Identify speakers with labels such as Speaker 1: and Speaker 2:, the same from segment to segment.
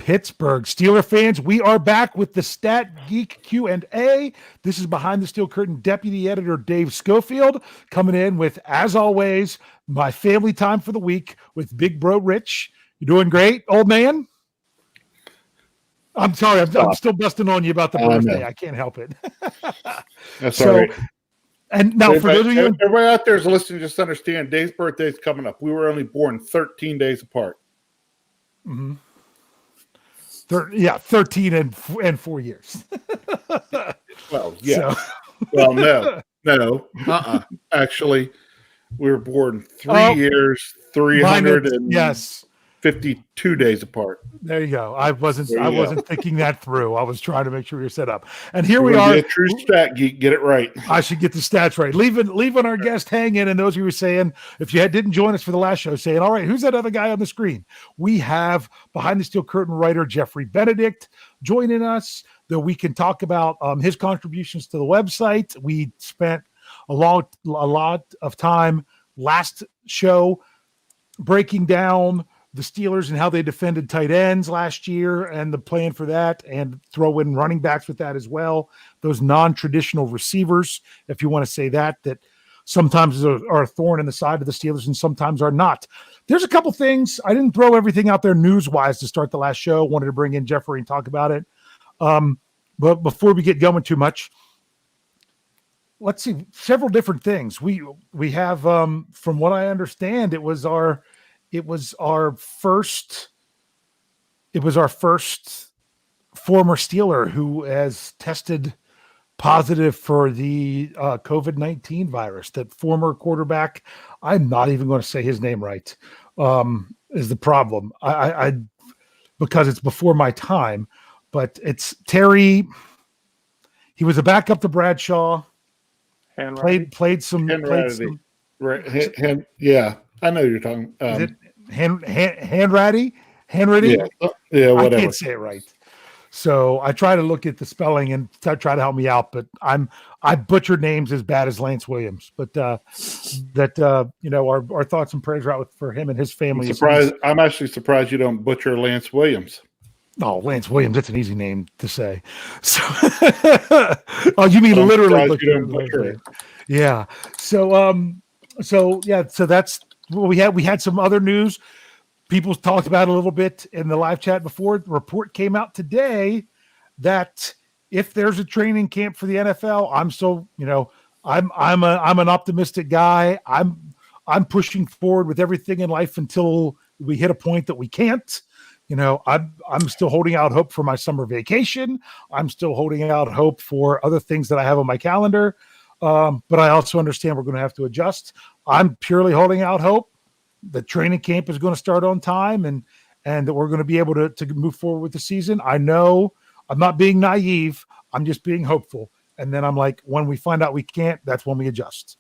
Speaker 1: Pittsburgh Steelers fans, we are back with the Stat Geek Q&A. This is Behind the Steel Curtain Deputy Editor Dave Schofield coming in with, as always, my family time for the week with Big Bro Rich. You doing great, old man? I'm sorry, I'm still busting on you about the birthday. I can't help it.
Speaker 2: That's all right.
Speaker 1: And now, for those of you,
Speaker 2: everybody out there is listening, just understand Dave's birthday is coming up. We were only born 13 days apart.
Speaker 1: Mm-hmm. 13 and 4 years.
Speaker 2: Well, yeah. So. Well, no. Actually, we were born 3 years, 352 days apart.
Speaker 1: There you go. I wasn't thinking that through. I was trying to make sure you're set up. And here we are.
Speaker 2: Be a true stat geek. Get it right.
Speaker 1: I should get the stats right. Leaving our guest hanging, and those who were saying, if you didn't join us for the last show, saying, all right, who's that other guy on the screen? We have Behind the Steel Curtain writer Jeffrey Benedict joining us, that we can talk about his contributions to the website. We spent a lot of time last show breaking down the Steelers and how they defended tight ends last year and the plan for that, and throw in running backs with that as well. Those non-traditional receivers, if you want to say that sometimes are a thorn in the side of the Steelers and sometimes are not. There's a couple things. I didn't throw everything out there news-wise to start the last show. Wanted to bring in Jeffrey and talk about it. But before we get going too much, let's see, several different things. We have, from what I understand, it was our first former Steeler who has tested positive for the COVID-19 virus. That former quarterback, I'm not even going to say his name right, is the problem. I because it's before my time, but it's Terry. He was a backup to Bradshaw. Played some.
Speaker 2: Right. Yeah, I know you're talking.
Speaker 1: Is it Hanratty?
Speaker 2: Yeah, whatever.
Speaker 1: I can't say it right. So I try to look at the spelling and try to help me out, but I butcher names as bad as Lance Williams. But our thoughts and prayers are out for him and his family.
Speaker 2: I'm actually surprised you don't butcher Lance Williams.
Speaker 1: Oh, Lance Williams, that's an easy name to say. So, oh, you mean literally butcher it? Yeah. So that's what we had. We had some other news. People talked about it a little bit in the live chat before. The report came out today that if there's a training camp for the NFL, I'm an optimistic guy. I'm pushing forward with everything in life until we hit a point that we can't. I'm still holding out hope for my summer vacation. I'm still holding out hope for other things that I have on my calendar. But I also understand we're going to have to adjust. I'm purely holding out hope that training camp is going to start on time and that we're going to be able to move forward with the season. I know I'm not being naive. I'm just being hopeful. And then I'm like, when we find out we can't, that's when we adjust.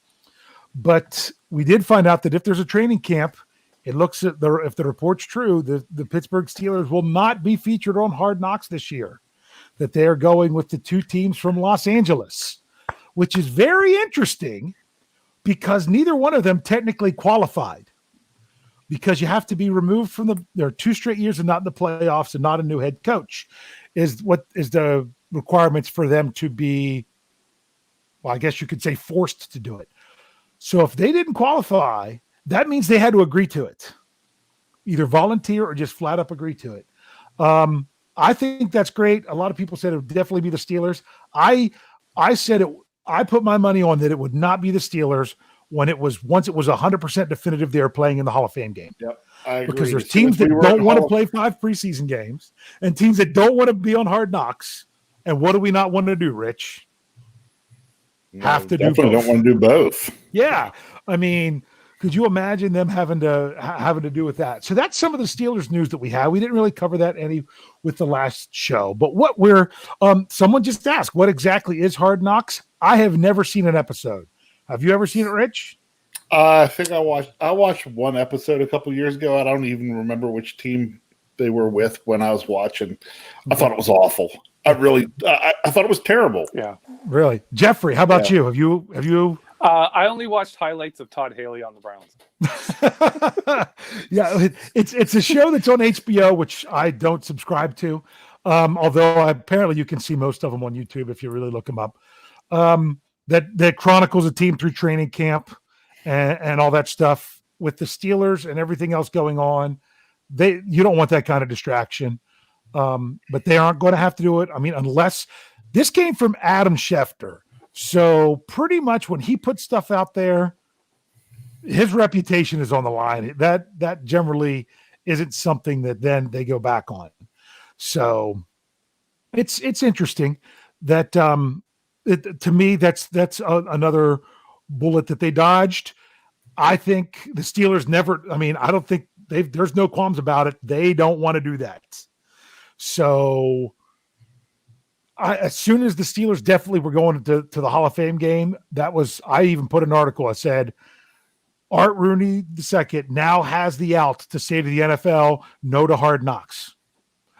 Speaker 1: But we did find out that if there's a training camp, it looks at if the report's true, the Pittsburgh Steelers will not be featured on Hard Knocks this year, that they're going with the two teams from Los Angeles, which is very interesting because neither one of them technically qualified, because you have to be removed from there are 2 straight years and not in the playoffs and not a new head coach is what is the requirements for them to be, well, I guess you could say forced to do it. So if they didn't qualify, that means they had to agree to it, either volunteer or just flat up agree to it. I think that's great. A lot of people said it would definitely be the Steelers. I said it. I put my money on that it would not be the Steelers once it was 100% definitive they were playing in the Hall of Fame game.
Speaker 2: Yep, I agree.
Speaker 1: Because there's teams that don't want to play 5 preseason games and teams that don't want to be on Hard Knocks. And what do we not want to do, Rich? Have to do both.
Speaker 2: Definitely don't want to do both.
Speaker 1: Yeah, I mean, could you imagine them having to do with that? So that's some of the Steelers news that we have. We didn't really cover that any with the last show, but what someone just asked, what exactly is Hard Knocks? I have never seen an episode. Have you ever seen it, Rich?
Speaker 2: I think I watched one episode a couple years ago. I don't even remember which team they were with when I was watching. I thought it was awful. I thought it was terrible.
Speaker 1: Yeah, really. Jeffrey, how about you? Have you
Speaker 3: I only watched highlights of Todd Haley on the Browns.
Speaker 1: Yeah, it's a show that's on HBO, which I don't subscribe to. Although apparently you can see most of them on YouTube if you really look them up. That chronicles a team through training camp and all that stuff with the Steelers and everything else going on. You don't want that kind of distraction. But they aren't going to have to do it. I mean, unless this came from Adam Schefter. So pretty much when he puts stuff out there, his reputation is on the line. That generally isn't something that then they go back on. So it's interesting that to me that's another bullet that they dodged. I think the Steelers never. I mean, I don't think there's no qualms about it. They don't want to do that. So as soon as the Steelers definitely were going to the Hall of Fame game, I even put an article. I said, Art Rooney II now has the out to say to the NFL, no to Hard Knocks.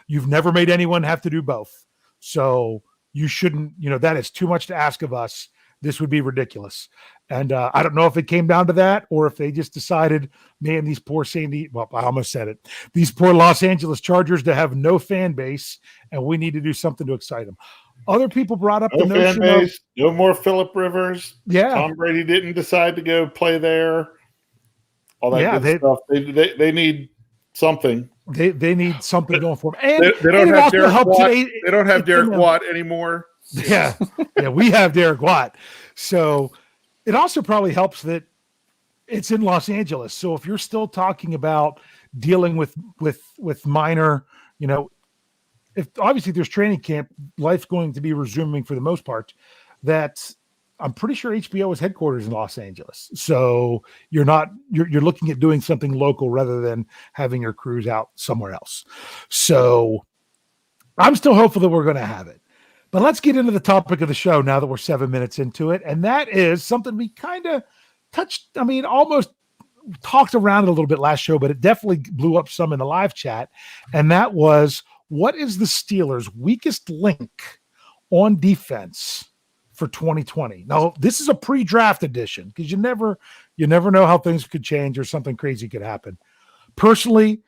Speaker 1: You've never made anyone have to do both. So you shouldn't, that is too much to ask of us. This would be ridiculous. And I don't know if it came down to that or if they just decided, man, these poor I almost said it. These poor Los Angeles Chargers to have no fan base, and we need to do something to excite them. Other people brought up the notion fan base,
Speaker 2: no more Phillip Rivers.
Speaker 1: Yeah.
Speaker 2: Tom Brady didn't decide to go play there. All that good stuff. They need something.
Speaker 1: They need something going for them. And
Speaker 2: they don't have Derek Watt. They don't have Derek Watt anymore.
Speaker 1: Yeah, we have Derek Watt. So it also probably helps that it's in Los Angeles. So if you're still talking about dealing with minor, if obviously there's training camp, life's going to be resuming for the most part. That I'm pretty sure HBO is headquarters in Los Angeles. So you're looking at doing something local rather than having your crews out somewhere else. So I'm still hopeful that we're going to have it. But let's get into the topic of the show now that we're 7 minutes into it. And that is something we kind of almost talked around it a little bit last show, but it definitely blew up some in the live chat. And that was, what is the Steelers' weakest link on defense for 2020? Now, this is a pre-draft edition because you never know how things could change or something crazy could happen. Personally,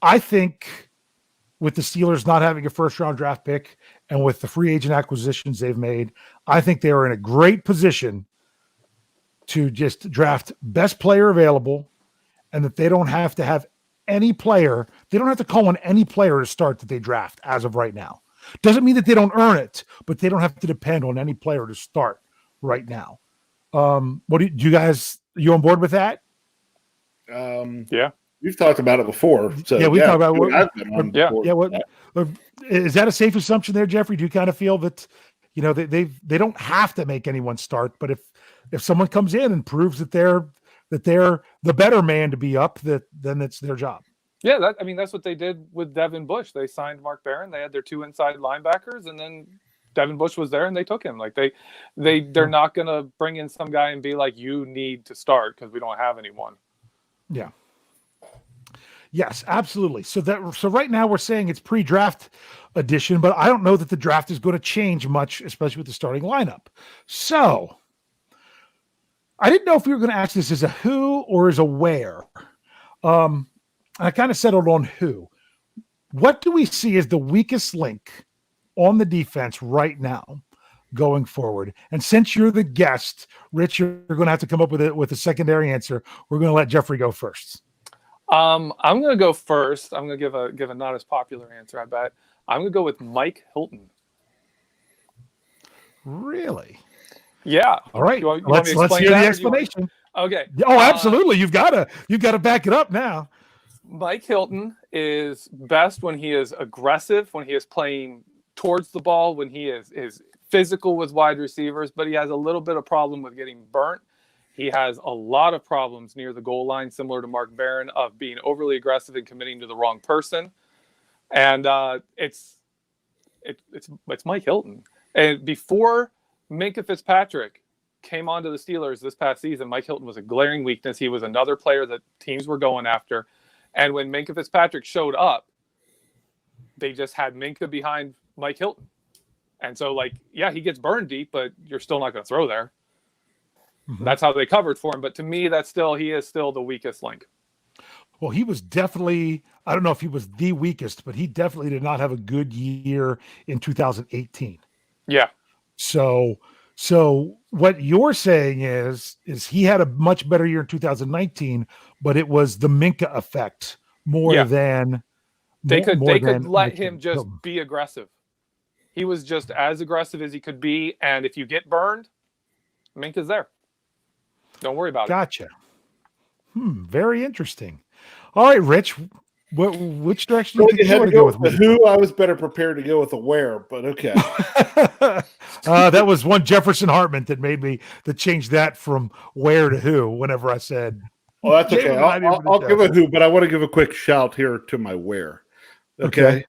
Speaker 1: I think with the Steelers not having a first-round draft pick and with the free agent acquisitions they've made, I think they are in a great position to just draft best player available and that they don't have to have any player. They don't have to call on any player to start that they draft as of right now. Doesn't mean that they don't earn it, but they don't have to depend on any player to start right now. What do you guys, are you on board with that?
Speaker 3: Yeah.
Speaker 2: We've talked about it before. So
Speaker 1: yeah, we've talked about it.
Speaker 2: I've been on board.
Speaker 1: Is that a safe assumption there, Jeffrey? Do you kind of feel that, they don't have to make anyone start, but if someone comes in and proves that they're the better man to be up, then it's their job.
Speaker 3: Yeah, that's what they did with Devin Bush. They signed Mark Barron. They had their two inside linebackers, and then Devin Bush was there, and they took him. Like they're not going to bring in some guy and be like, you need to start because we don't have anyone.
Speaker 1: Yeah. Yes, absolutely. So right now we're saying it's pre-draft edition, but I don't know that the draft is going to change much, especially with the starting lineup. So I didn't know if we were going to ask this as a who or as a where. I kind of settled on who. What do we see as the weakest link on the defense right now going forward? And since you're the guest, Rich, you're going to have to come up with a secondary answer. We're going to let Jeffrey go first.
Speaker 3: I'm going to go first. I'm going to give a not as popular answer, I bet. I'm going to go with Mike Hilton.
Speaker 1: Really?
Speaker 3: Yeah.
Speaker 1: All right. Let's hear the explanation.
Speaker 3: Okay.
Speaker 1: Oh, absolutely. You've got to back it up now.
Speaker 3: Mike Hilton is best when he is aggressive, when he is playing towards the ball, when he is physical with wide receivers, but he has a little bit of problem with getting burnt. He has a lot of problems near the goal line, similar to Mark Barron, of being overly aggressive and committing to the wrong person. And it's Mike Hilton. And before Minkah Fitzpatrick came onto the Steelers this past season, Mike Hilton was a glaring weakness. He was another player that teams were going after. And when Minkah Fitzpatrick showed up, they just had Minkah behind Mike Hilton. And so, he gets burned deep, but you're still not going to throw there.
Speaker 1: Mm-hmm.
Speaker 3: That's how they covered for him. But to me, he is still the weakest link.
Speaker 1: Well, he was definitely, I don't know if he was the weakest, but he definitely did not have a good year in 2018.
Speaker 3: Yeah.
Speaker 1: So what you're saying is he had a much better year in 2019, but it was the Minka effect more than
Speaker 3: they could let him just be aggressive. He was just as aggressive as he could be, and if you get burned, Minka's there. Don't worry about it.
Speaker 1: Gotcha. Very interesting. All right, Rich, which direction do you think you want to go with
Speaker 2: the who? I was better prepared to go with the where, but okay.
Speaker 1: That was one Jefferson Hartman that changed that from where to who whenever I said.
Speaker 2: Oh, that's okay. I'll give a who, but I want to give a quick shout here to my where. Okay.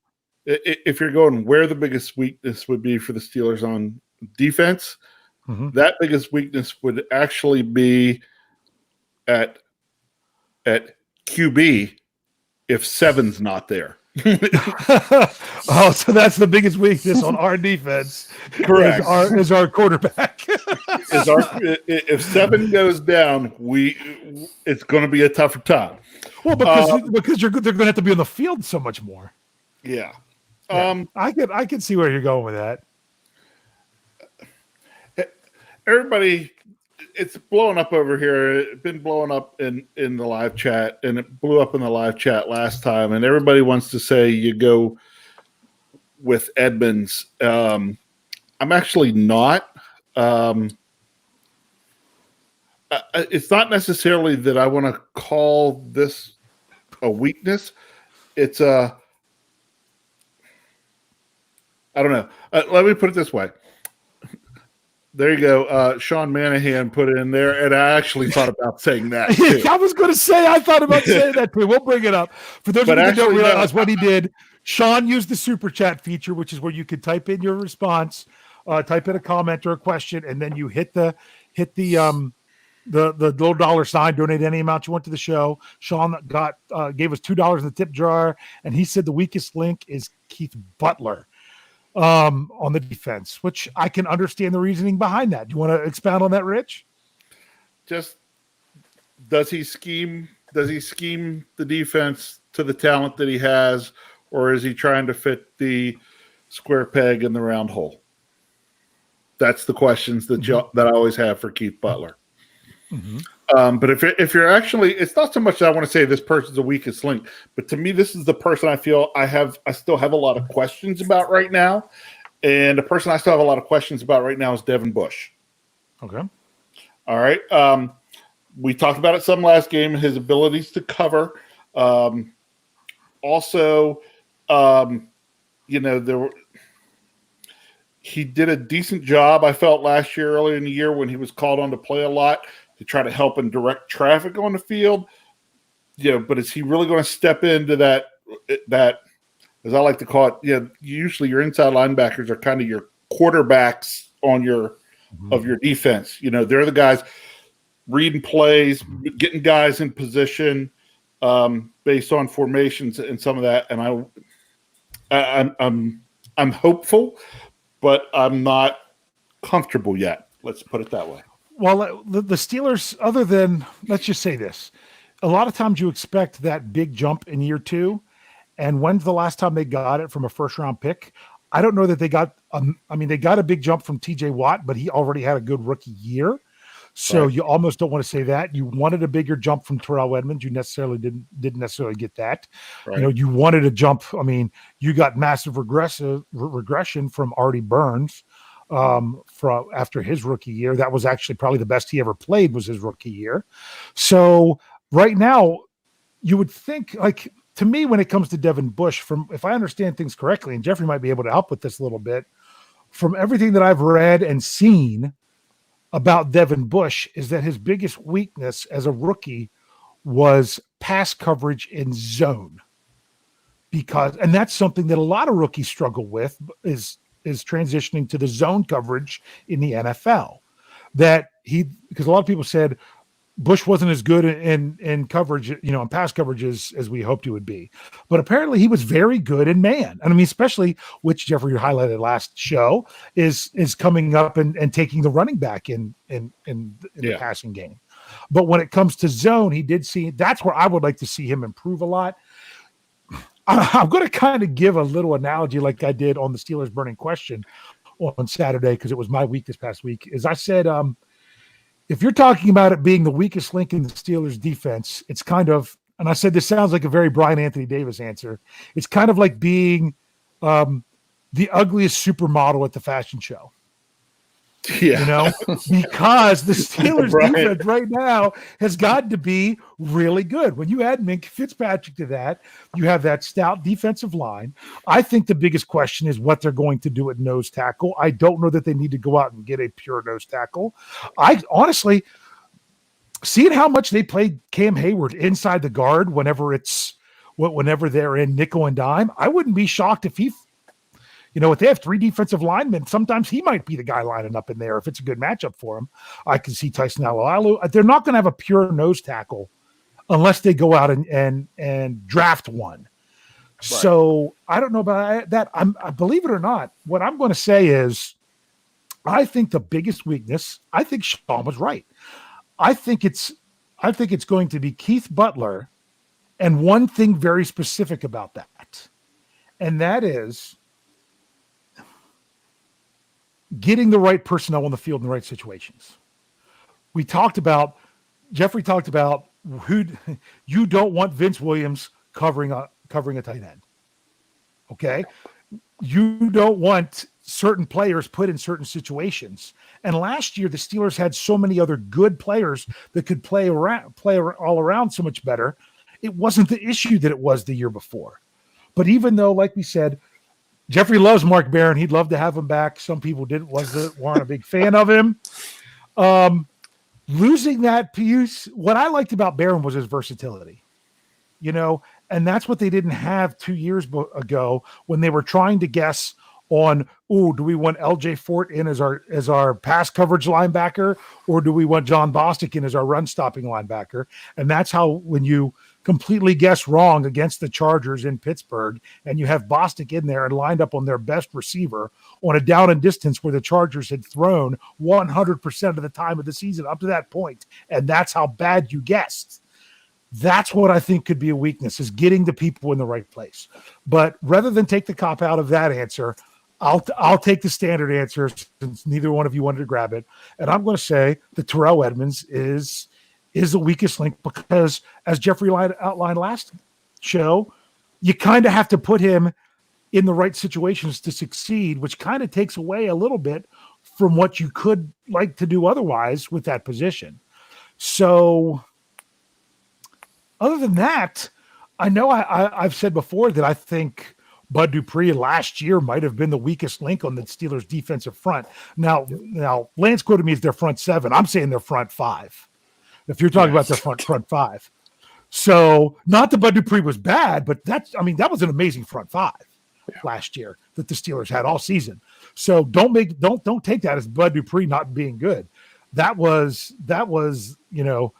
Speaker 2: If you're going where the biggest weakness would be for the Steelers on defense, that biggest weakness would actually be at QB if Seven's not there.
Speaker 1: Oh, so that's the biggest weakness on our defense.
Speaker 2: Correct.
Speaker 1: Is our quarterback.
Speaker 2: If Seven goes down, it's going to be a tougher time.
Speaker 1: Well, because they're going to have to be on the field so much more.
Speaker 2: Yeah.
Speaker 1: I can see where you're going with that.
Speaker 2: Everybody, it's blowing up over here. It's been blowing up in the live chat, and it blew up in the live chat last time. And everybody wants to say you go with Edmonds. I'm actually not. It's not necessarily that I want to call this a weakness. It's I don't know. Let me put it this way. There you go. Sean Manahan put it in there, and I actually thought about saying that too.
Speaker 1: I was going to say, I thought about saying that too. We'll bring it up. For those of you who don't realize what he did, Sean used the super chat feature, which is where you could type in your response, type in a comment or a question, and then you hit the little dollar sign, donate any amount you want to the show. Sean gave us $2 in the tip jar, and he said the weakest link is Keith Butler on the defense, which I can understand the reasoning behind that. Do you want to expound on that, Rich?
Speaker 2: Just does he scheme the defense to the talent that he has, or is he trying to fit the square peg in the round hole? That's the questions that that I always have for Keith Butler. But if you're actually, it's not so much that I want to say this person's the weakest link, but to me, this is the person I feel I still have a lot of questions about right now. And the person I still have a lot of questions about right now is Devin Bush.
Speaker 1: Okay.
Speaker 2: All right. We talked about it some last game, his abilities to cover. He did a decent job, I felt, last year, earlier in the year, when he was called on to play a lot to try to help and direct traffic on the field. But is he really going to step into that, as I like to call it, usually your inside linebackers are kind of your quarterbacks of your defense. They're the guys reading plays, getting guys in position based on formations and some of that. And I'm hopeful, but I'm not comfortable yet. Let's put it that way.
Speaker 1: Well, the Steelers, other than, let's just say this, a lot of times you expect that big jump in year two. And when's the last time they got it from a first-round pick? I don't know that they got they got a big jump from TJ Watt, but he already had a good rookie year. So You almost don't want to say that. You wanted a bigger jump from Terrell Edmonds. You necessarily didn't necessarily get that. Right. You wanted a jump. You got massive regression from Artie Burns from after his rookie year. That was actually probably the best he ever played was his rookie year. So right now, you would think, like, to me, when it comes to Devin Bush, if I understand things correctly, and Jeffrey might be able to help with this a little bit, from everything that I've read and seen about Devin Bush, is that his biggest weakness as a rookie was pass coverage in zone. And that's something that a lot of rookies struggle with, is transitioning to the zone coverage in the NFL. Because a lot of people said Bush wasn't as good in coverage, in pass coverage as we hoped he would be. But apparently he was very good in man. And I mean, especially, which Jeffrey highlighted last show, is coming up and taking the running back in the passing game. But when it comes to zone, that's where I would like to see him improve a lot. I'm going to kind of give a little analogy like I did on the Steelers burning question on Saturday, because it was my week this past week. As I said, if you're talking about it being the weakest link in the Steelers defense, it's kind of, and I said this sounds like a very Brian Anthony Davis answer, it's kind of like being the ugliest supermodel at the fashion show.
Speaker 2: Yeah.
Speaker 1: Because the Steelers defense right now has got to be really good. When you add Minkah Fitzpatrick to that, you have that stout defensive line. I think the biggest question is what they're going to do at nose tackle. I don't know that they need to go out and get a pure nose tackle. I honestly, seeing how much they played Cam Hayward inside the guard whenever they're in nickel and dime, I wouldn't be shocked if if they have three defensive linemen, sometimes he might be the guy lining up in there if it's a good matchup for him. I can see Tyson Alualu. They're not going to have a pure nose tackle unless they go out and draft one. Right. So I don't know about that. I believe it or not, what I'm going to say is I think the biggest weakness, I think Sean was right. I think it's going to be Keith Butler, and one thing very specific about that, and that is getting the right personnel on the field in the right situations. Jeffrey talked about who you don't want Vince Williams covering a tight end. Okay. You don't want certain players put in certain situations. And last year, the Steelers had so many other good players that could play all around so much better. It wasn't the issue that it was the year before. But even though, like we said, Jeffrey loves Mark Barron. He'd love to have him back. Some people weren't a big fan of him. Losing that piece, what I liked about Barron was his versatility, and that's what they didn't have 2 years ago when they were trying to guess on, do we want LJ Fort in as our pass coverage linebacker, or do we want John Bostic in as our run stopping linebacker? And that's how, when you completely guess wrong against the Chargers in Pittsburgh, and you have Bostic in there and lined up on their best receiver on a down and distance where the Chargers had thrown 100% of the time of the season up to that point, and that's how bad you guessed. That's what I think could be a weakness, is getting the people in the right place. But rather than take the cop out of that answer, I'll take the standard answer, since neither one of you wanted to grab it, and I'm going to say that Terrell Edmunds is the weakest link, because, as Jeffrey outlined last show, you kind of have to put him in the right situations to succeed, which kind of takes away a little bit from what you could like to do otherwise with that position. So other than that, I know I've said before that I think Bud Dupree last year might have been the weakest link on the Steelers' defensive front. Now Lance quoted me as their front seven. I'm saying their front five, if you're talking about their front five. So not that Bud Dupree was bad, but that was an amazing front five last year that the Steelers had all season. So don't take that as Bud Dupree not being good. That was the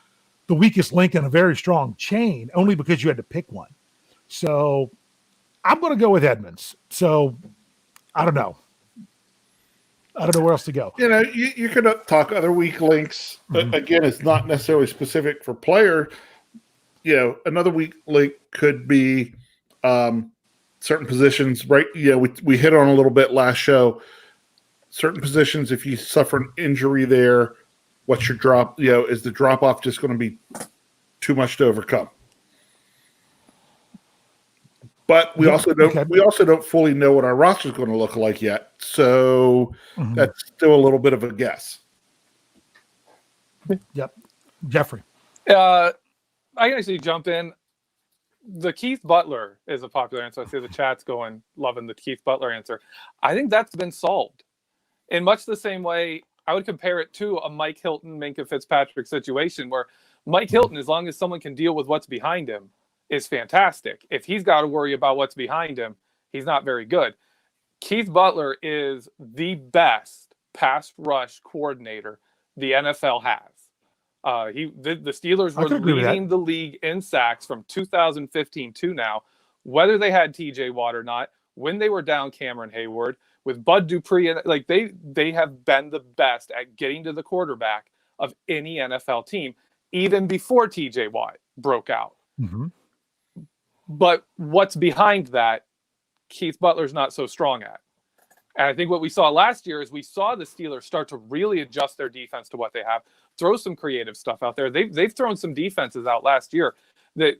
Speaker 1: weakest link in a very strong chain, only because you had to pick one. So I'm going to go with Edmunds. So I don't know where else to go.
Speaker 2: You could talk other weak links. Mm-hmm. Again, it's not necessarily specific for player. Another weak link could be certain positions, right? We hit on a little bit last show. Certain positions, if you suffer an injury there, what's your drop? Is the drop off just going to be too much to overcome? But we also don't fully know what our roster is going to look like yet. So that's still a little bit of a guess.
Speaker 1: Yep. Jeffrey.
Speaker 3: I can actually jump in. The Keith Butler is a popular answer. I see the chat's loving the Keith Butler answer. I think that's been solved. In much the same way, I would compare it to a Mike Hilton, Minkah Fitzpatrick situation, where Mike Hilton, as long as someone can deal with what's behind him, is fantastic. If he's got to worry about what's behind him, he's not very good. Keith Butler is the best pass rush coordinator the NFL has. The Steelers were leading the league in sacks from 2015 to now, whether they had TJ Watt or not, when they were down Cameron Hayward, with Bud Dupree, and like they have been the best at getting to the quarterback of any NFL team, even before TJ Watt broke out.
Speaker 1: Mm-hmm.
Speaker 3: But what's behind that, Keith Butler's not so strong at. And I think what we saw last year is we saw the Steelers start to really adjust their defense to what they have, throw some creative stuff out there. They've thrown some defenses out last year that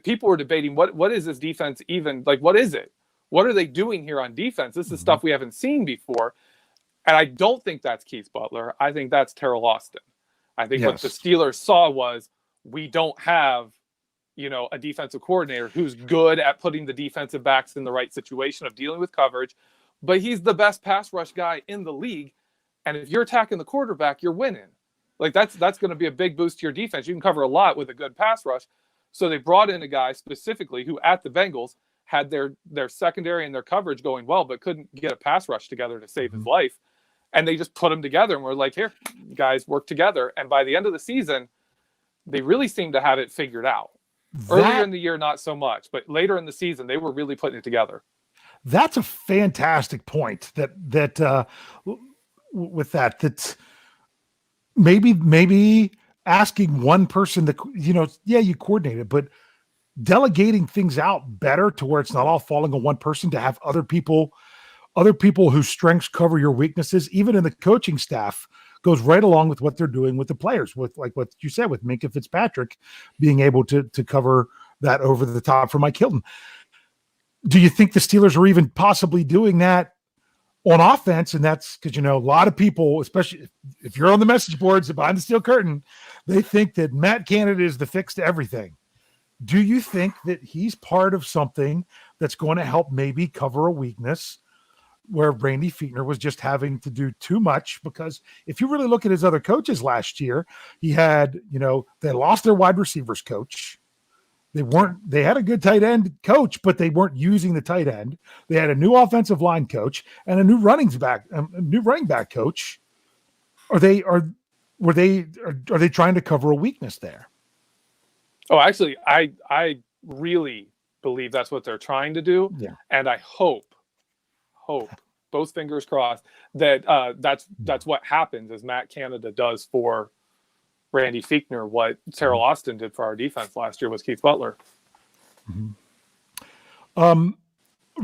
Speaker 3: people were debating, what is this defense even, like, what is it? What are they doing here on defense? This is stuff we haven't seen before. And I don't think that's Keith Butler. I think that's Terrell Austin. I think what the Steelers saw was, we don't have, a defensive coordinator who's good at putting the defensive backs in the right situation of dealing with coverage, but he's the best pass rush guy in the league. And if you're attacking the quarterback, you're winning. Like that's going to be a big boost to your defense. You can cover a lot with a good pass rush. So they brought in a guy specifically who at the Bengals had their secondary and their coverage going well, but couldn't get a pass rush together to save his life. And they just put him together and were like, here, guys, work together. And by the end of the season, they really seemed to have it figured out. Earlier in the year, not so much, but later in the season, they were really putting it together.
Speaker 1: That's a fantastic point that maybe asking one person to, you coordinate it, but delegating things out better to where it's not all falling on one person, to have other people whose strengths cover your weaknesses, even in the coaching staff, goes right along with what they're doing with the players, with like what you said with Minkah Fitzpatrick being able to cover that over the top for Mike Hilton. Do you think the Steelers are even possibly doing that on offense? And that's because, a lot of people, especially if you're on the message boards behind the steel curtain, they think that Matt Canada is the fix to everything. Do you think that he's part of something that's going to help maybe cover a weakness where Randy Fichtner was just having to do too much? Because if you really look at his other coaches last year, he had, they lost their wide receivers coach. They had a good tight end coach, but they weren't using the tight end. They had a new offensive line coach and a new running back coach. Are they trying to cover a weakness there?
Speaker 3: Oh, actually, I really believe that's what they're trying to do.
Speaker 1: Yeah.
Speaker 3: And I hope, both fingers crossed, that that's what happens, as Matt Canada does for Randy Fichtner, what Terrell Austin did for our defense last year was Keith Butler.
Speaker 1: Mm-hmm.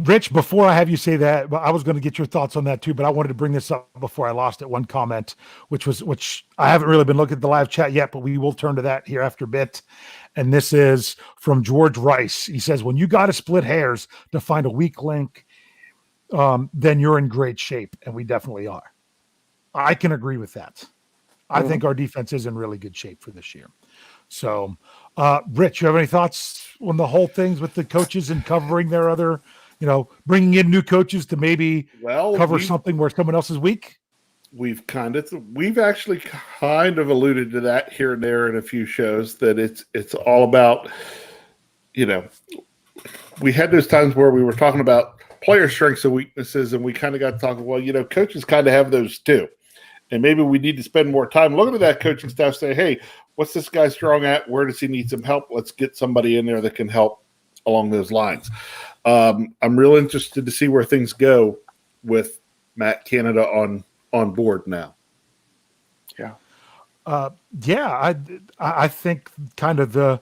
Speaker 1: Rich, before I have you say that, I was going to get your thoughts on that too, but I wanted to bring this up before I lost it. One comment, which I haven't really been looking at the live chat yet, but we will turn to that here after a bit. And this is from George Rice. He says, when you got to split hairs to find a weak link, then you're in great shape. And we definitely are. I can agree with that. I think our defense is in really good shape for this year. So, Rich, you have any thoughts on the whole things with the coaches and covering their other, bringing in new coaches to maybe cover something where someone else is weak?
Speaker 2: We've actually kind of alluded to that here and there in a few shows, that it's all about, we had those times where we were talking about player strengths and weaknesses, and we kind of got talking, coaches kind of have those too. And maybe we need to spend more time looking at that coaching staff, say, hey, what's this guy strong at? Where does he need some help? Let's get somebody in there that can help along those lines. I'm real interested to see where things go with Matt Canada on board now.
Speaker 3: Yeah.
Speaker 1: I think kind of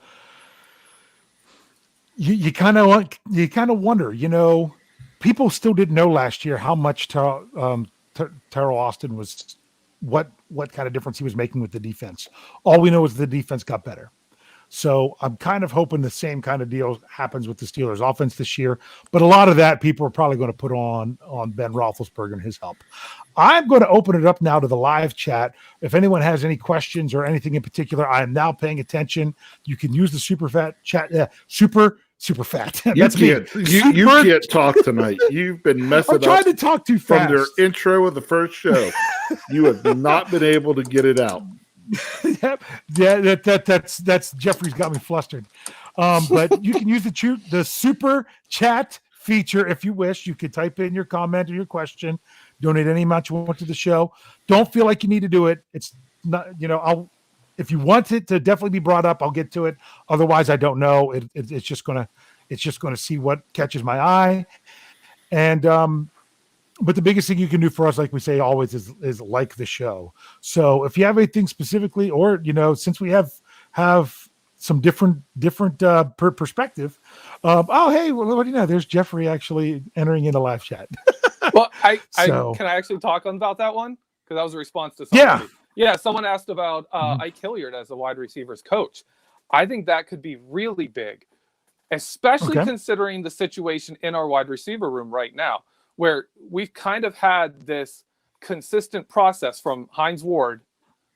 Speaker 1: you kind of wonder, people still didn't know last year how much Terrell Austin was, what kind of difference he was making with the defense. All we know is the defense got better. So I'm kind of hoping the same kind of deal happens with the Steelers offense this year. But a lot of that people are probably going to put on Ben Roethlisberger and his help. I'm going to open it up now to the live chat. If anyone has any questions or anything in particular, I am now paying attention. You can use the super fat chat. Super fat. That's
Speaker 2: you can't talk tonight. You've been messing up.
Speaker 1: I'm trying to talk too fast.
Speaker 2: From their intro of the first show. You have not been able to get it out.
Speaker 1: Yep. Yeah, that's Jeffrey's got me flustered. But you can use the super chat feature if you wish. You could type in your comment or your question, donate any amount you want to the show. Don't feel like you need to do it. It's not, if you want it to definitely be brought up, I'll get to it. Otherwise, I don't know. It's just gonna see what catches my eye. And but the biggest thing you can do for us, like we say always, is like the show. So if you have anything specifically, or since we have some different perspective. Oh, hey, well, what do you know? There's Jeffrey actually entering in the live chat.
Speaker 3: Well, can I actually talk about that one? Because that was a response to somebody. Yeah. Someone asked about Ike Hilliard as a wide receivers coach. I think that could be really big, especially considering the situation in our wide receiver room right now, where we've kind of had this consistent process from Hines Ward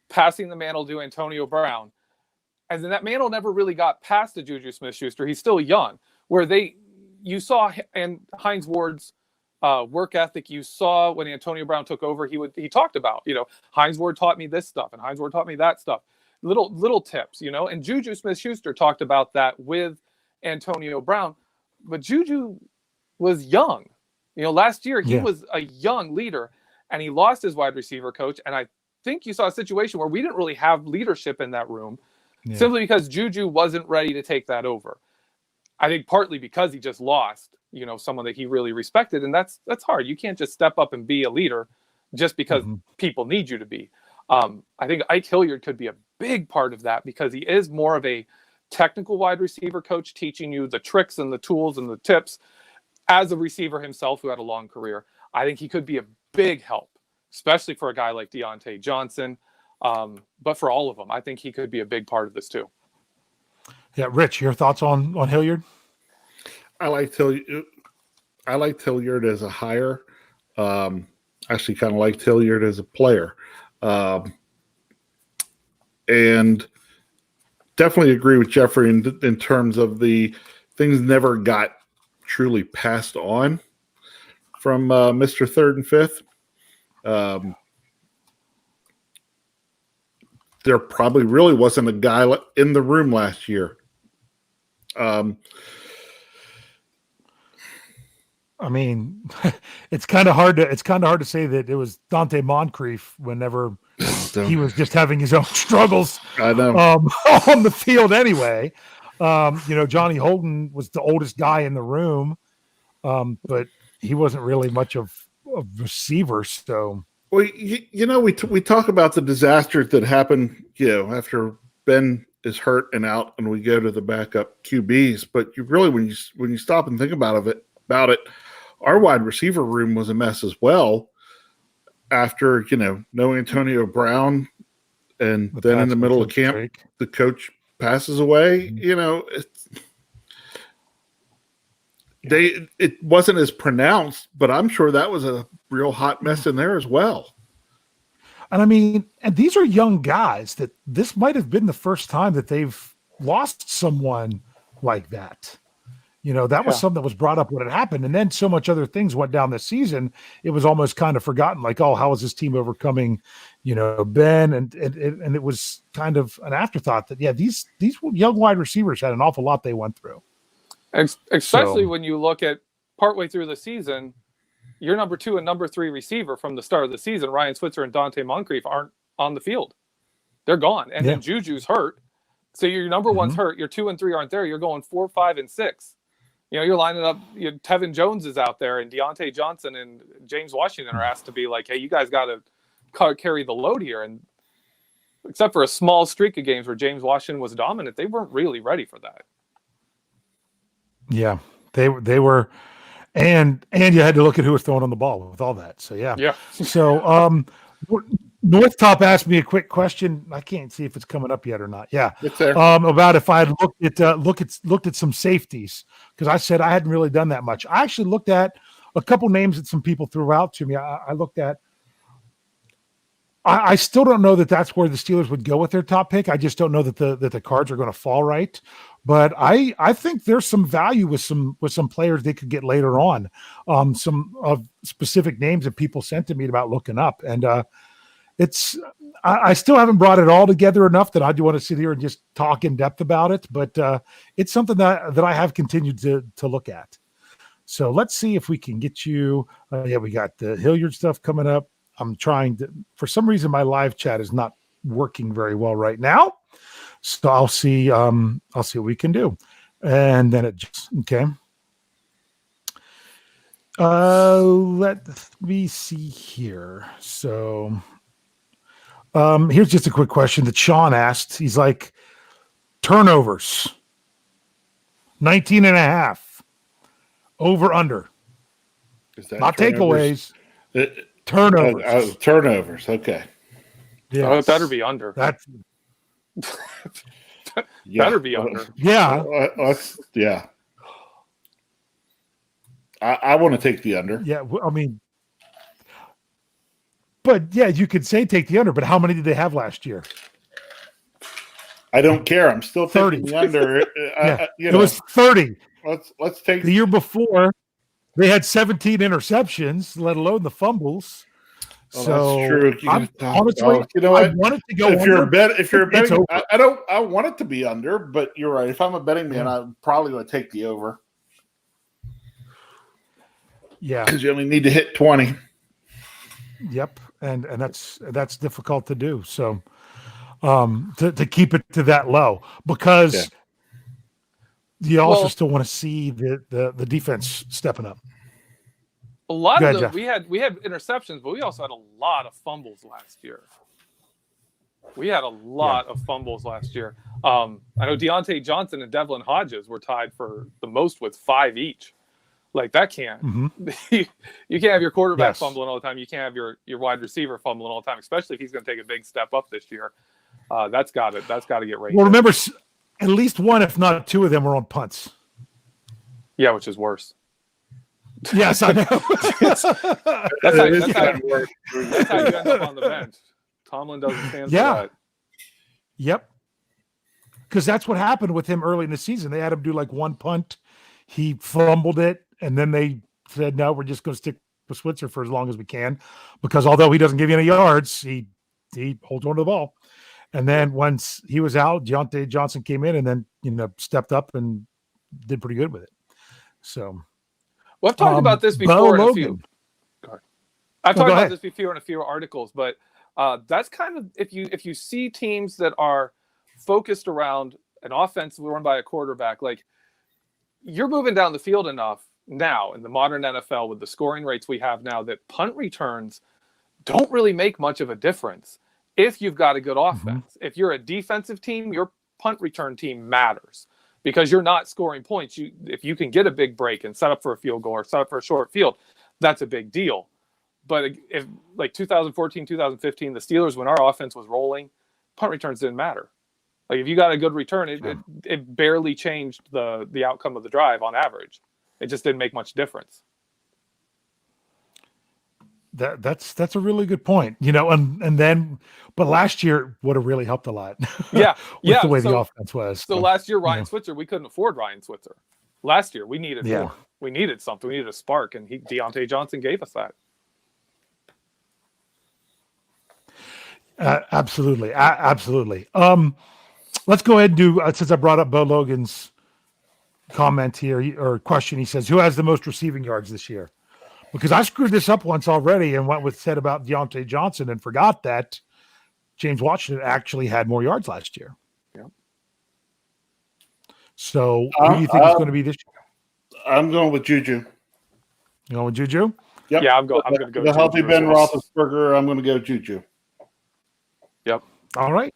Speaker 3: passing the mantle to Antonio Brown. And then that mantle never really got past to Juju Smith-Schuster. He's still young. Where you saw and Hines Ward's work ethic. You saw when Antonio Brown took over, he talked about, Hines Ward taught me this stuff and Hines Ward taught me that stuff. Little tips, and Juju Smith-Schuster talked about that with Antonio Brown. But Juju was young. Last year he was a young leader and he lost his wide receiver coach. And I think you saw a situation where we didn't really have leadership in that room. Yeah. Simply because Juju wasn't ready to take that over. I think partly because he just lost, someone that he really respected. And that's hard. You can't just step up and be a leader just because people need you to be. I think Ike Hilliard could be a big part of that because he is more of a technical wide receiver coach, teaching you the tricks and the tools and the tips as a receiver himself who had a long career. I think he could be a big help, especially for a guy like Deontay Johnson. But for all of them, I think he could be a big part of this too.
Speaker 1: Yeah, Rich, your thoughts on Hilliard?
Speaker 2: I liked Hilliard as a hire. Actually, kind of liked Hilliard as a player, and definitely agree with Jeffrey in terms of the things never got truly passed on from Mr. Third and Fifth. There probably really wasn't a guy in the room last year.
Speaker 1: I mean, it's kind of hard to say that it was Dante Moncrief whenever he was just having his own struggles.
Speaker 2: I know.
Speaker 1: On the field anyway. Johnny Holden was the oldest guy in the room, but he wasn't really much of a receiver. So.
Speaker 2: Well, we talk about the disasters that happen, after Ben is hurt and out, and we go to the backup QBs. But you really, when you stop and think about it, our wide receiver room was a mess as well. After no Antonio Brown, and then in the middle of camp, the coach passes away. It wasn't as pronounced, but I'm sure that was a real hot mess in there as well.
Speaker 1: And I mean, and these are young guys that this might have been the first time that they've lost someone like that. That was something that was brought up when it happened. And then so much other things went down this season. It was almost kind of forgotten, like, oh, how is this team overcoming, Ben? And it was kind of an afterthought that, these young wide receivers had an awful lot they went through.
Speaker 3: Especially when you look at partway through the season, your number 2 and number 3 receiver from the start of the season, Ryan Switzer and Dante Moncrief, aren't on the field. They're gone. And then Juju's hurt. So your number 1's hurt. Your 2 and 3 aren't there. You're going 4, 5, and 6. You're lining up. Tevin Jones is out there, and Deontay Johnson and James Washington are asked to be like, hey, you guys got to carry the load here. And except for a small streak of games where James Washington was dominant, they weren't really ready for that.
Speaker 1: Yeah, they were, and you had to look at who was throwing on the ball with all that. So yeah. So North Top asked me a quick question. I can't see if it's coming up yet or not. Yeah,
Speaker 2: it's there.
Speaker 1: About if I had looked at some safeties, because I said I hadn't really done that much. I actually looked at a couple names that some people threw out to me. I looked at. I still don't know that that's where the Steelers would go with their top pick. I just don't know that the cards are going to fall right. But I think there's some value with some players they could get later on. Some of specific names that people sent to me about looking up, and I still haven't brought it all together enough that I do want to sit here and just talk in depth about it. But it's something that I have continued to look at. So let's see if we can get you. We got the Hilliard stuff coming up. I'm trying to. For some reason, my live chat is not working very well right now. So I'll see what we can do. And then it just okay. Let me see here. So here's just a quick question that Sean asked. He's like, turnovers, 19.5. Over under. Not takeaways. Turnovers.
Speaker 2: Turnovers. Okay.
Speaker 3: Yeah. Oh, it better be under.
Speaker 1: That's
Speaker 3: better be under.
Speaker 1: Yeah.
Speaker 2: Yeah. I want to take the under.
Speaker 1: Yeah. I mean, but yeah, you could say take the under, but how many did they have last year?
Speaker 2: I don't care. I'm still taking 30. The under.
Speaker 1: It was 30.
Speaker 2: Let's take
Speaker 1: the year before. They had 17 interceptions, let alone the fumbles.
Speaker 2: Well,
Speaker 1: so
Speaker 2: that's true.
Speaker 1: Honestly,
Speaker 2: you know what?
Speaker 1: I want it to go.
Speaker 2: If you're betting, I want it to be under, but you're right. If I'm a betting man, I probably would take the over.
Speaker 1: Yeah,
Speaker 2: because you only need to hit 20.
Speaker 1: Yep, and that's difficult to do. So, to keep it to that low, because you also still want to see the defense stepping up.
Speaker 3: A lot of them, we had interceptions, but we also had a lot of fumbles last year. We had a lot of fumbles last year. I know Deontay Johnson and Devlin Hodges were tied for the most with 5 each. Like that can't. Mm-hmm. You can't have your quarterback fumbling all the time. You can't have your wide receiver fumbling all the time, especially if he's going to take a big step up this year. That's got to get rated.
Speaker 1: Well, remember, at least one, if not two of them, were on punts.
Speaker 3: Yeah, which is worse.
Speaker 1: Yes, I know.
Speaker 3: that's how you end up on the bench. Tomlin doesn't stand for that.
Speaker 1: Yep. Because that's what happened with him early in the season. They had him do like one punt. He fumbled it, and then they said, no, we're just going to stick with Switzer for as long as we can. Because although he doesn't give you any yards, he holds on to the ball. And then once he was out, Deontay Johnson came in and then, stepped up and did pretty good with it. So...
Speaker 3: Well, I've talked about this before in a few. I've talked about this before in a few articles, but that's kind of if you see teams that are focused around an offense run by a quarterback, like you're moving down the field enough now in the modern NFL with the scoring rates we have now that punt returns don't really make much of a difference if you've got a good offense. Mm-hmm. If you're a defensive team, your punt return team matters. Because you're not scoring points. If you can get a big break and set up for a field goal or set up for a short field, that's a big deal. But if like 2014, 2015, the Steelers, when our offense was rolling, punt returns didn't matter. Like if you got a good return, it barely changed the outcome of the drive on average. It just didn't make much difference.
Speaker 1: That's a really good point. And then but last year would have really helped a lot.
Speaker 3: Yeah.
Speaker 1: with the way the offense was.
Speaker 3: So last year Ryan Switzer, we couldn't afford Ryan Switzer. Last year we needed more. We needed something. We needed a spark, and Deontay Johnson gave us that.
Speaker 1: Absolutely. Absolutely. Let's go ahead and do since I brought up Bo Logan's comment here or question. He says, who has the most receiving yards this year? Because I screwed this up once already and said about Deontay Johnson and forgot that James Washington actually had more yards last year.
Speaker 3: Yeah.
Speaker 1: So who do you think is going to be this year?
Speaker 2: I'm going with Juju.
Speaker 1: You going with Juju?
Speaker 2: Yep.
Speaker 3: Yeah, I'm going to go.
Speaker 2: The healthy Ben Roethlisberger. I'm going to go Juju.
Speaker 3: Yep.
Speaker 1: All right.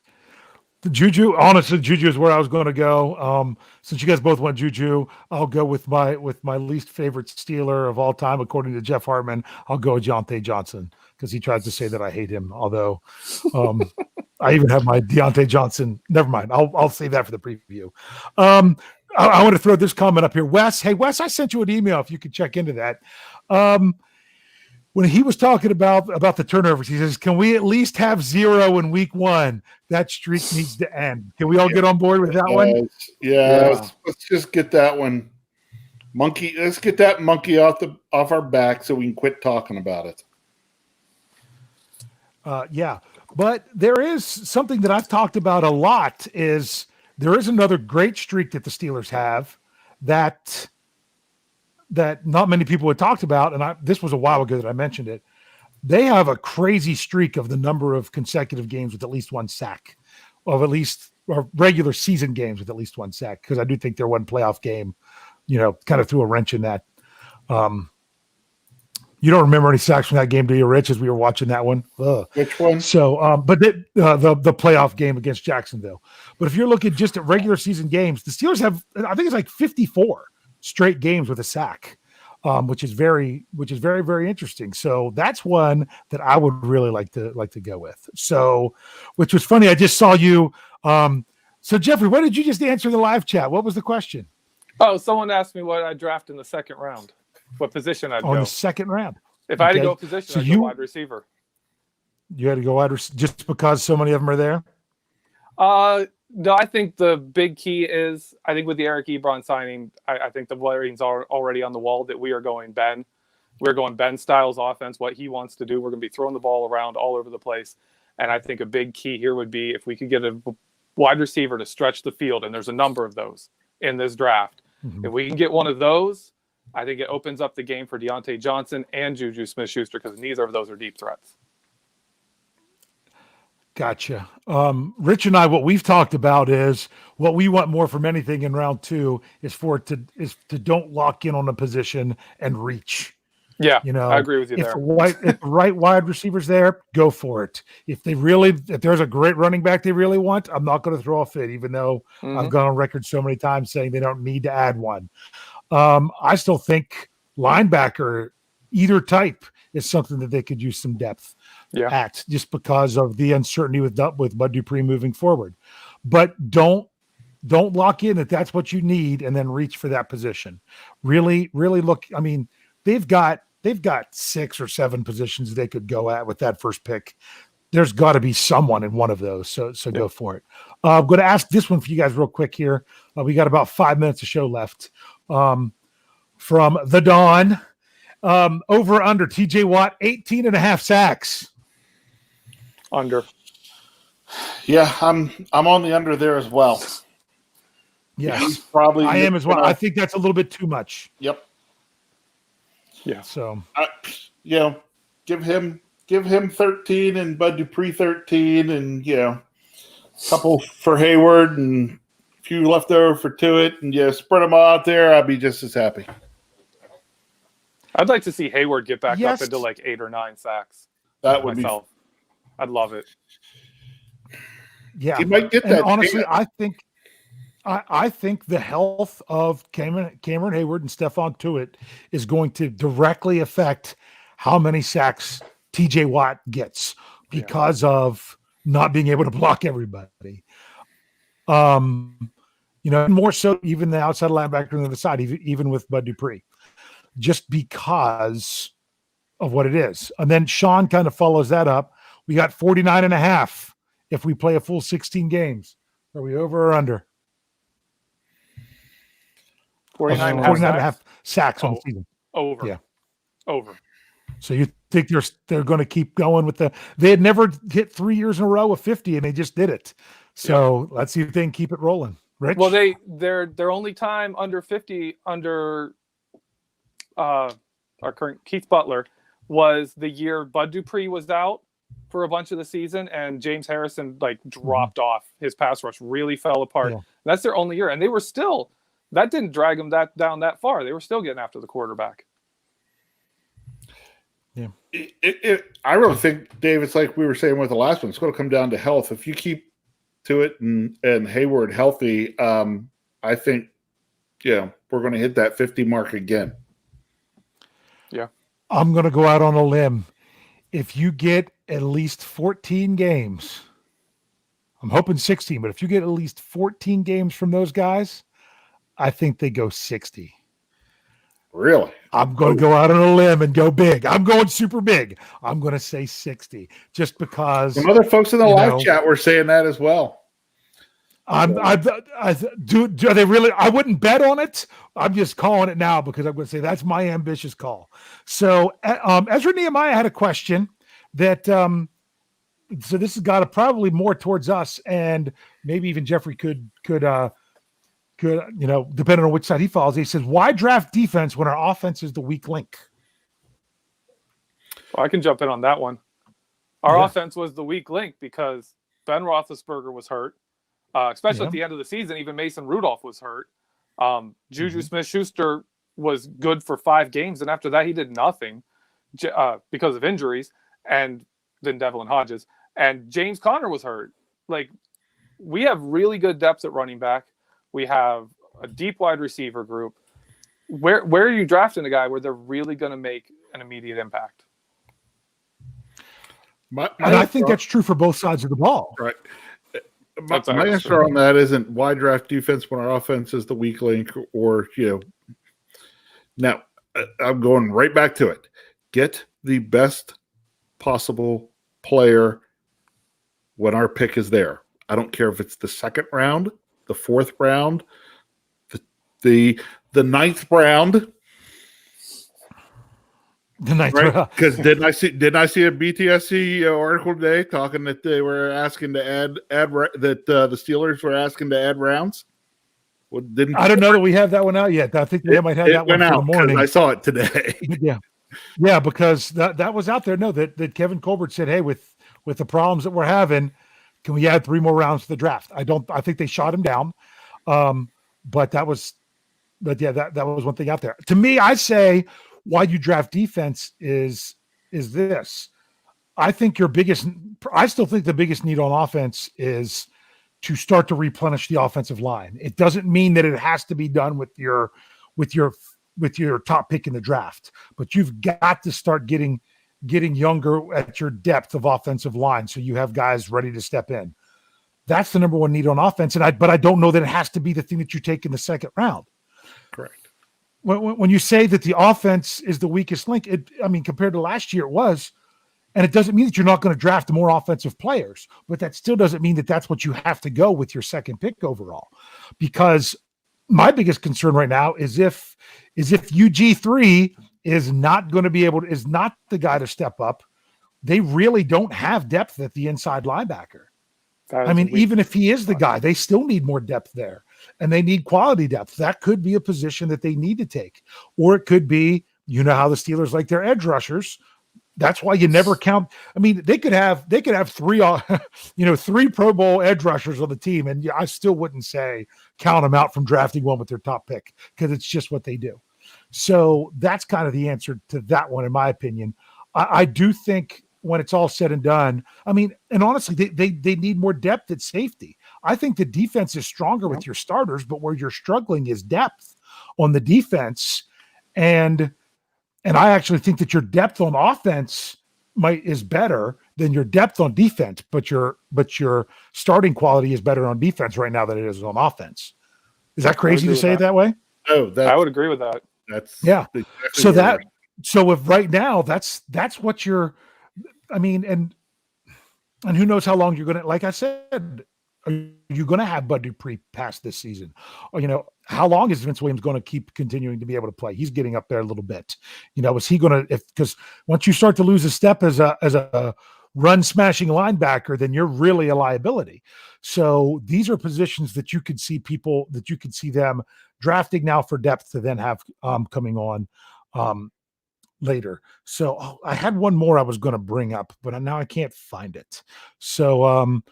Speaker 1: Juju, honestly, Juju is where I was going to go. Since you guys both went Juju, I'll go with my least favorite Steeler of all time, according to Jeff Hartman. I'll go with Deontay Johnson because he tries to say that I hate him. Although I even have my Deontay Johnson. Never mind. I'll save that for the preview. I want to throw this comment up here, Wes. Hey, Wes, I sent you an email if you could check into that. When he was talking about the turnovers, he says, can we at least have 0 in week 1? That streak needs to end. Can we all get on board with that one?
Speaker 2: Yeah. Let's just get that one. Let's get that monkey off our back so we can quit talking about it.
Speaker 1: But there is something that I've talked about a lot is there is another great streak that the Steelers have that not many people had talked about, and this was a while ago that I mentioned it. they have a crazy streak of the number of consecutive games with at least one sack, or regular season games with at least one sack. Because I do think their one playoff game, kind of threw a wrench in that. You don't remember any sacks from that game, do you, Rich? As we were watching that one,
Speaker 2: Which one?
Speaker 1: So, but the playoff game against Jacksonville. But if you're looking just at regular season games, the Steelers have, I think it's like 54 straight games with a sack, which is very, very interesting. So that's one that I would really like to go with. So, which was funny. I just saw you. So Jeffrey, what did you just answer in the live chat? What was the question?
Speaker 3: Oh, someone asked me what I'd draft in the second round. What position I'd go.
Speaker 1: In the second round.
Speaker 3: If I had to go position, I'd go wide receiver.
Speaker 1: You had to go wide receiver just because so many of them are there?
Speaker 3: No, I think the big key is, I think with the Eric Ebron signing, I think the writing's are already on the wall that we are going Ben. We're going Ben Styles offense, what he wants to do. We're going to be throwing the ball around all over the place. And I think a big key here would be if we could get a wide receiver to stretch the field, and there's a number of those in this draft. Mm-hmm. If we can get one of those, I think it opens up the game for Deontay Johnson and Juju Smith-Schuster, because neither of those are deep threats.
Speaker 1: Gotcha. Rich and I, what we've talked about is what we want more from anything in round 2 is to don't lock in on a position and reach.
Speaker 3: Yeah, I agree with you there.
Speaker 1: If the right wide receivers there, go for it. If there's a great running back they really want, I'm not going to throw a fit, even though I've gone on record so many times saying they don't need to add one. I still think linebacker, either type, is something that they could use some depth at, just because of the uncertainty with Bud Dupree moving forward. But don't lock in that that's what you need and then reach for that position. Really, really look. I mean, they've got 6 or 7 positions they could go at with that first pick. There's got to be someone in one of those. So go for it. I'm going to ask this one for you guys real quick here. We got about 5 minutes of show left. From the Dawn, over under TJ Watt, 18.5 sacks.
Speaker 3: Under.
Speaker 2: Yeah, I'm on the under there as well.
Speaker 1: Yes,
Speaker 2: I
Speaker 1: am as well. I think that's a little bit too much.
Speaker 2: Yep.
Speaker 1: Yeah. So,
Speaker 2: give him 13 and Bud Dupree 13, and a couple for Hayward and a few left over for Tuitt, and spread them all out there. I'd be just as happy.
Speaker 3: I'd like to see Hayward get back up into like 8 or 9 sacks.
Speaker 2: That would
Speaker 3: myself. I'd love it.
Speaker 1: Yeah,
Speaker 2: he might get that.
Speaker 1: And honestly, I think the health of Cameron Hayward and Stephon Tuitt is going to directly affect how many sacks TJ Watt gets because of not being able to block everybody. More so even the outside linebacker on the other side, even with Bud Dupree, just because of what it is. And then Sean kind of follows that up. We got 49.5 if we play a full 16 games. Are we over or under? 49.5 sacks on the season.
Speaker 3: Over.
Speaker 1: Yeah.
Speaker 3: Over.
Speaker 1: So you think they're going to keep going with they had never hit 3 years in a row of 50 and they just did it. So let's see if they can keep it rolling. Rich?
Speaker 3: Well, their only time under 50 under our current Keith Butler was the year Bud Dupree was out for a bunch of the season and James Harrison dropped off. His pass rush really fell apart. Yeah. That's their only year. And they were still, that didn't drag them down that far. They were still getting after the quarterback.
Speaker 1: Yeah.
Speaker 2: I really think, Dave, it's like we were saying with the last one. It's going to come down to health. If you keep Tuitt and Hayward healthy, I think, we're going to hit that 50 mark again.
Speaker 3: Yeah.
Speaker 1: I'm going to go out on a limb. If you get at least 14 games, I'm hoping 16, but if you get at least 14 games from those guys, I think they go 60.
Speaker 2: Really?
Speaker 1: I'm going to go out on a limb and go big. I'm going super big. I'm going to say 60 just because.
Speaker 2: Some other folks in the live chat were saying that as well.
Speaker 1: Do they really? I wouldn't bet on it. I'm just calling it now because I'm going to say that's my ambitious call. So Ezra Nehemiah had a question that so this has got probably more towards us, and maybe even Jeffrey could depending on which side he falls. He says, "Why draft defense when our offense is the weak link?"
Speaker 3: I can jump in on that one. Our
Speaker 1: Yeah.
Speaker 3: offense was the weak link because Ben Roethlisberger was hurt, especially at the end of the season. Even Mason Rudolph was hurt. Juju Smith-Schuster was good for 5 games, and after that, he did nothing because of injuries. And then Devlin Hodges and James Conner was hurt. Like, we have really good depth at running back. We have a deep wide receiver group. Where are you drafting a guy where they're really going to make an immediate impact?
Speaker 1: And I think that's true for both sides of the ball.
Speaker 2: Right. My answer on that isn't why draft defense when our offense is the weak link, or Now, I'm going right back to it. Get the best possible player when our pick is there. I don't care if it's the 2nd round, the 4th round, the 9th round.
Speaker 1: The 9th
Speaker 2: round. Because didn't I see a BTSC article today talking that they were asking to add that the Steelers were asking to add rounds? Well, I
Speaker 1: don't know that we have that one out yet. I think they might have that one for the morning.
Speaker 2: I saw it today.
Speaker 1: Yeah, because that was out there. No, that Kevin Colbert said, hey, with the problems that we're having, can we add 3 more rounds to the draft? I think they shot him down. But that was one thing out there. To me, I say why you draft defense is this. I still think the biggest need on offense is to start to replenish the offensive line. It doesn't mean that it has to be done with your top pick in the draft, but you've got to start getting younger at your depth of offensive line, so you have guys ready to step in. That's the number one need on offense, but I don't know that it has to be the thing that you take in the 2nd round.
Speaker 2: Correct.
Speaker 1: When you say that the offense is the weakest link, compared to last year, it was. And it doesn't mean that you're not going to draft more offensive players, but that still doesn't mean that that's what you have to go with your 2nd pick overall. Because my biggest concern right now is if UG3 is not going to be is not the guy to step up, they really don't have depth at the inside linebacker. Even if he is the guy, they still need more depth there, and they need quality depth. That could be a position that they need to take, or it could be, how the Steelers like their edge rushers. That's why you never count. They could have 3, 3 Pro Bowl edge rushers on the team, and I still wouldn't say count them out from drafting one with their top pick, because it's just what they do. So that's kind of the answer to that one, in my opinion. I do think when it's all said and done, and honestly, they need more depth at safety. I think the defense is stronger with your starters, but where you're struggling is depth on the defense. And I actually think that your depth on offense is better than your depth on defense, but your starting quality is better on defense right now than it is on offense. Is that crazy to say it that way?
Speaker 2: No,
Speaker 3: I would agree with that.
Speaker 2: That's
Speaker 1: exactly so if right now that's what you're, and who knows how long you're going to, like I said, are you going to have Bud Dupree past this season? Or, how long is Vince Williams going to keep continuing to be able to play? He's getting up there a little bit. Is he going to, because once you start to lose a step as a run smashing linebacker, then you're really a liability. So these are positions that you could see them drafting now for depth to then have coming on later. So I had one more I was going to bring up, but now I can't find it. So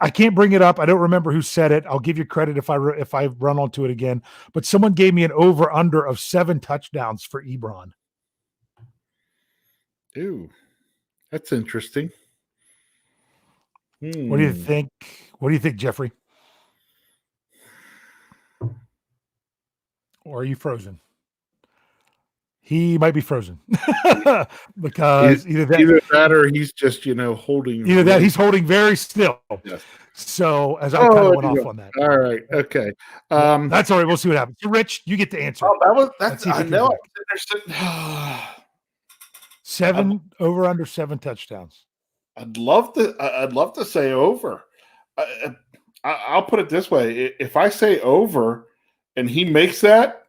Speaker 1: I can't bring it up. I don't remember who said it. I'll give you credit if I run onto it again. But someone gave me an over/under of 7 touchdowns for Ebron.
Speaker 2: Ooh, that's interesting.
Speaker 1: What do you think? What do you think, Jeffrey? Or are you frozen? He might be frozen because either
Speaker 2: that or he's just holding.
Speaker 1: Either that he's holding very still. Yes. So as I kind of went off on that.
Speaker 2: All right. Okay.
Speaker 1: That's all right. We'll see what happens. So Rich, you get to answer.
Speaker 2: Oh, that's I know.
Speaker 1: 7 over under 7 touchdowns.
Speaker 2: I'd love to say over. I'll put it this way: if I say over, and he makes that,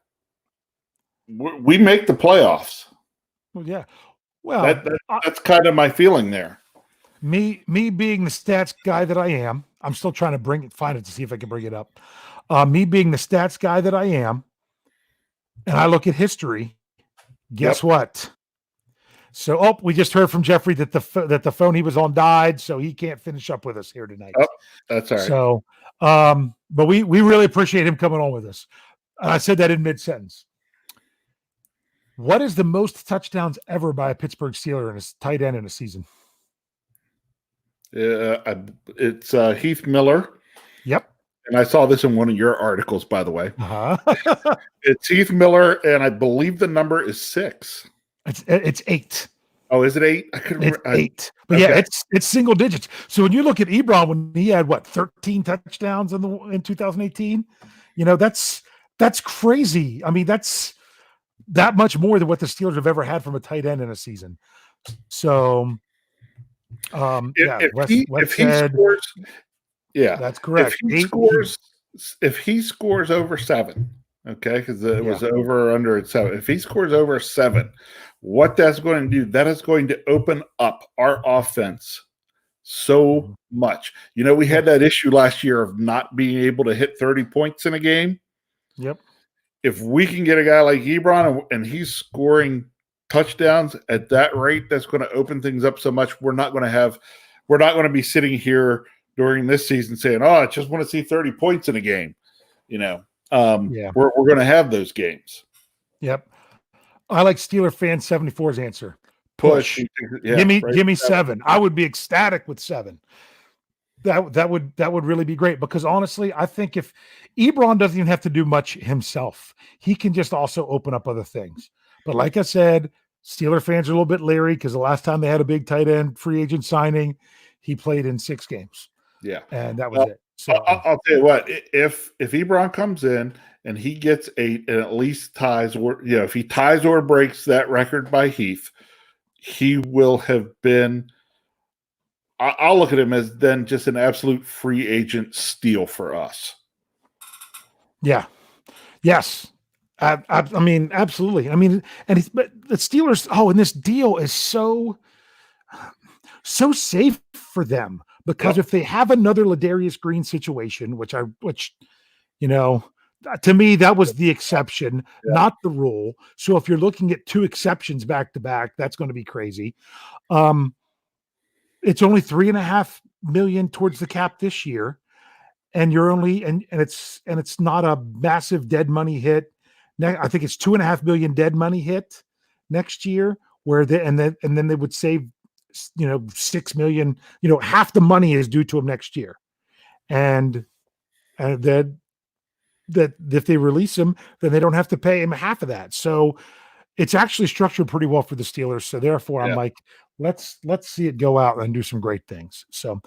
Speaker 2: we make the playoffs.
Speaker 1: Well, yeah. Well,
Speaker 2: that's kind of my feeling there.
Speaker 1: Me being the stats guy that I am, I'm still trying to find it to see if I can bring it up. Me being the stats guy that I am, and I look at history, guess what? So, we just heard from Jeffrey that the phone he was on died, so he can't finish up with us here tonight.
Speaker 2: Oh, that's all right.
Speaker 1: So, but we really appreciate him coming on with us. I said that in mid-sentence. What is the most touchdowns ever by a Pittsburgh Steeler and a tight end in a season?
Speaker 2: It's Heath Miller.
Speaker 1: Yep.
Speaker 2: And I saw this in one of your articles, by the way.
Speaker 1: Uh-huh.
Speaker 2: It's Heath Miller, and I believe the number is 6.
Speaker 1: It's 8.
Speaker 2: Oh, is it 8? I couldn't remember.
Speaker 1: 8. But okay. Yeah, it's single digits. So when you look at Ebron, when he had 13 touchdowns in 2018, that's crazy. I mean, that's that much more than what the Steelers have ever had from a tight end in a season. So,
Speaker 2: if he scores, yeah,
Speaker 1: that's correct.
Speaker 2: If he scores over 7, okay, because it was over or under at 7. If he scores over 7, what that's going to do, that is going to open up our offense so much. We had that issue last year of not being able to hit 30 points in a game.
Speaker 1: Yep.
Speaker 2: If we can get a guy like Ebron and he's scoring touchdowns at that rate, that's going to open things up so much. We're not going to be sitting here during this season saying, "Oh, I just want to see 30 points in a game." We're going to have those games.
Speaker 1: Yep. I like Steeler fan 74's answer. Push.
Speaker 2: Yeah,
Speaker 1: give me 7. I would be ecstatic with 7. That would really be great, because honestly, I think if Ebron doesn't even have to do much himself, he can just also open up other things. But like I said, Steeler fans are a little bit leery because the last time they had a big tight end free agent signing, he played in 6 games.
Speaker 2: Yeah,
Speaker 1: and that was it. So
Speaker 2: I'll tell you what: if Ebron comes in and he gets 8 and at least ties, or if he ties or breaks that record by Heath, he will have been. I'll look at him as then just an absolute free agent steal for us.
Speaker 1: Yeah. Yes. I mean, absolutely. I mean, but the Steelers. And this deal is so safe for them, because if they have another Ladarius Green situation, which to me, that was the exception, not the rule. So if you're looking at 2 exceptions back to back, that's going to be crazy. It's only $3.5 million towards the cap this year, and you're only and it's not a massive dead money hit. I think it's $2.5 million dead money hit next year, where then they would save $6 million. Half the money is due to them next year, and that if they release him, then they don't have to pay him half of that. So it's actually structured pretty well for the Steelers. So therefore, I'm like, let's see it go out and do some great things. So,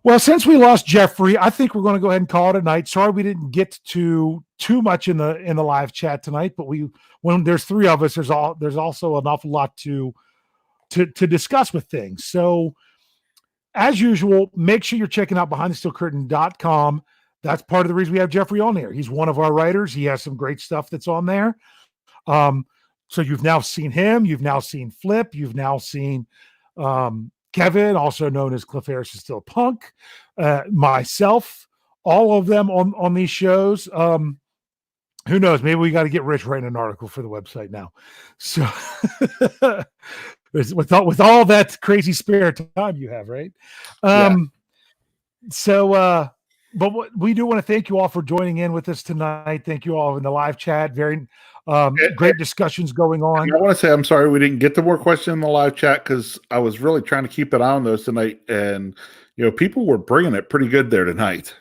Speaker 1: well, since we lost Jeffrey, I think we're going to go ahead and call it a night. Sorry we didn't get to too much in the live chat tonight, but when there's 3 of us, there's also an awful lot to discuss with things. So as usual, make sure you're checking out BehindTheSteelCurtain.com. That's part of the reason we have Jeffrey on there. He's one of our writers. He has some great stuff that's on there. So you've now seen him. You've now seen Flip. You've now seen Kevin, also known as Cliff Harris is Still Punk, myself, all of them on these shows. Who knows? Maybe we got to get Rich writing an article for the website now. So with all that crazy spare time you have, right? But we do want to thank you all for joining in with us tonight. Thank you all in the live chat. Very great discussions going on.
Speaker 2: I want to say I'm sorry we didn't get to more questions in the live chat, because I was really trying to keep an eye on those tonight, and people were bringing it pretty good there tonight.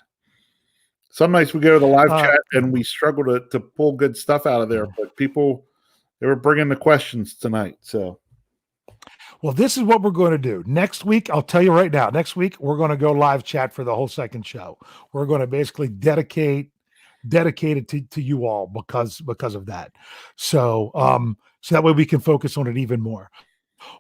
Speaker 2: Some nights we go to the live chat and we struggle to pull good stuff out of there, but they were bringing the questions tonight. So.
Speaker 1: Well, this is what we're going to do. Next week, I'll tell you right now, next week, we're going to go live chat for the whole second show. We're going to basically dedicate it to you all because of that. So that way we can focus on it even more.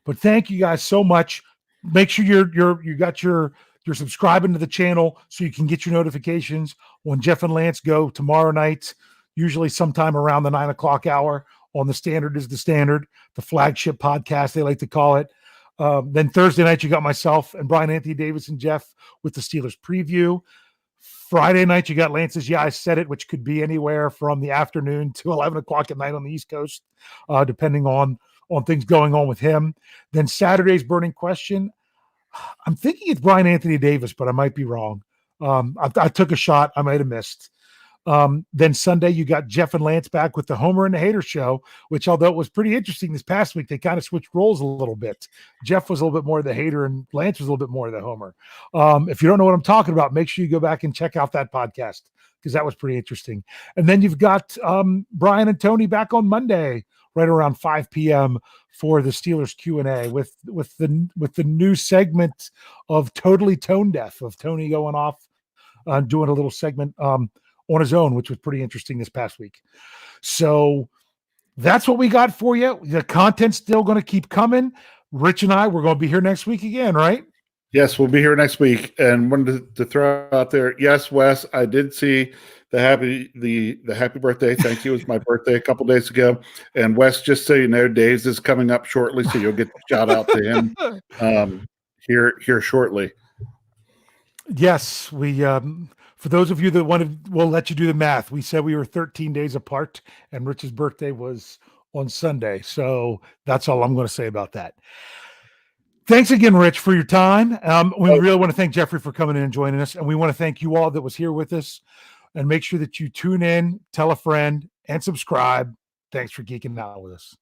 Speaker 1: But thank you guys so much. Make sure you're subscribing to the channel so you can get your notifications when Jeff and Lance go tomorrow night, usually sometime around the 9:00 hour. On The Standard is the Standard, the flagship podcast, they like to call it. Then Thursday night, you got myself and Brian Anthony Davis and Jeff with the Steelers preview. Friday night, you got Lance's Yeah, I Said It, which could be anywhere from the afternoon to 11 o'clock at night on the East Coast, depending on on things going on with him. Then Saturday's burning question. I'm thinking it's Brian Anthony Davis, but I might be wrong. I took a shot. I might have missed. Then Sunday, you got Jeff and Lance back with the Homer and the Hater show, which, although it was pretty interesting this past week, they kind of switched roles a little bit. Jeff was a little bit more of the hater and Lance was a little bit more of the Homer. If you don't know what I'm talking about, make sure you go back and check out that podcast because that was pretty interesting. And then you've got Brian and Tony back on Monday, right around 5 p.m. for the Steelers Q&A with the new segment of Totally Tone Deaf, of Tony going off doing a little segment on his own, which was pretty interesting this past week. So that's what we got for you. The content's still going to keep coming. Rich and I, we're going to be here next week again, right?
Speaker 2: Yes, we'll be here next week. And wanted to throw out there, yes, Wes, I did see the happy birthday. Thank you. It was my birthday a couple days ago. And Wes, just so you know, Dave's is coming up shortly, so you'll get the shout out to him here shortly.
Speaker 1: Yes, we for those of you that we'll let you do the math. We said we were 13 days apart, and Rich's birthday was on Sunday. So that's all I'm going to say about that. Thanks again, Rich, for your time. We really want to thank Jeffrey for coming in and joining us, and we want to thank you all that was here with us. And make sure that you tune in, tell a friend, and subscribe. Thanks for geeking out with us.